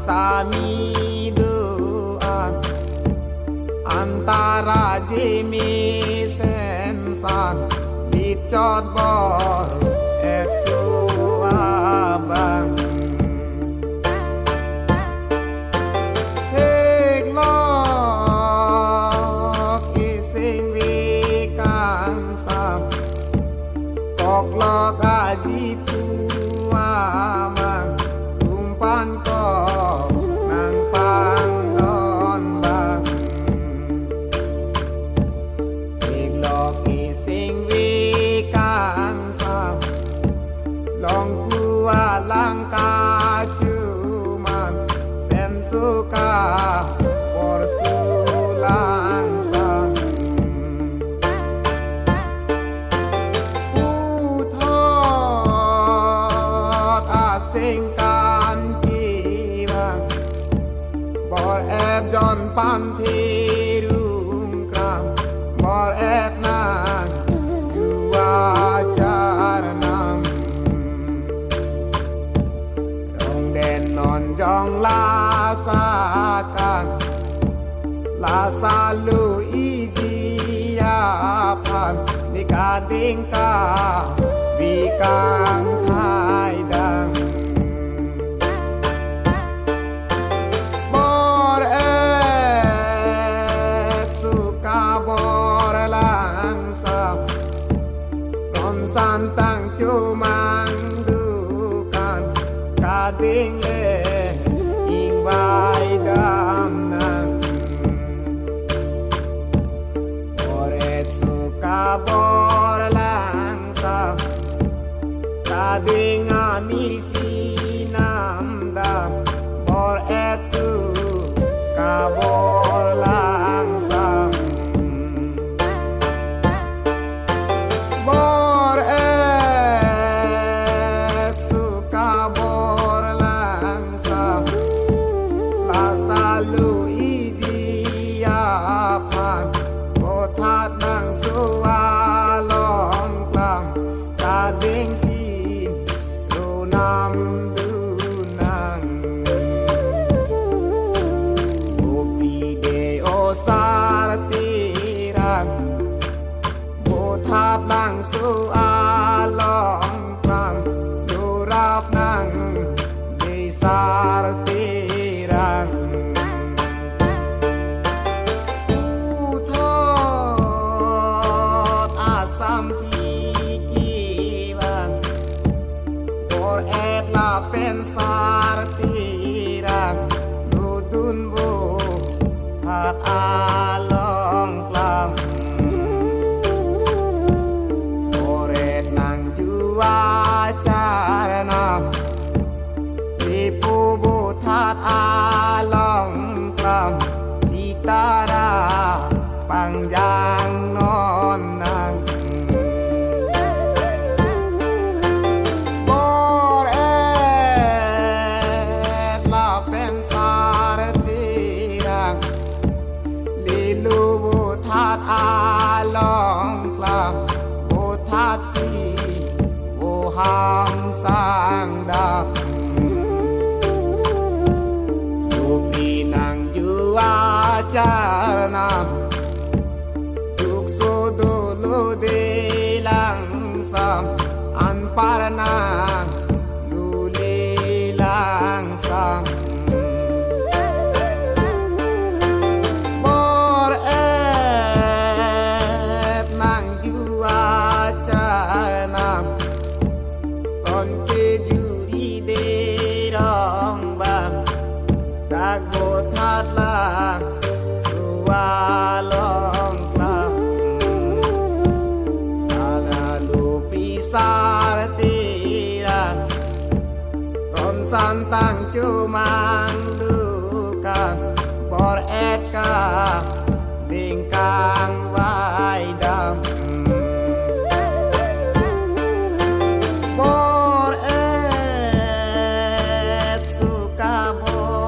sami doa antara jemi sensan licot bor abang hek lok ising wikang sam kok lok aji puamang umpan kok nang pangdon bang hek lok ising wikang sam long kua langka cuman sen suka por sulang sang puthot asing kan kiwang bor et jon pan thirung kram bor et nang jua charnam non jong la sakan la salu iji apan nikading ka bikang thai dang bor et suka bor lang sam non santang cumang dukan kading vai dam nang oret suka bor lang sam kading amir sinam dam bor et suka bor lang sam bor et suka bor lang sam salu iji apan pothat nang sualong klam kading chin ru nam du nang gopi de osartiran pothat nang sualong klam du rap nang de sartiranเป็นสารตีรักดูดุนบูผาดอาลองกลำโอเรตนางจูอาจารนำที่ปูบูธาดอาลองกลำจิตาราปังยางนอนนางอาลองกลางโบทัดสีโบหามสร้างดาลูกพี่นางจูอาจารนำทุกสุดลูเดลังสามอันปารนางลูเลลังสามHãy santang cumang dukan bor et ka dingkang vai dam bor et suka bor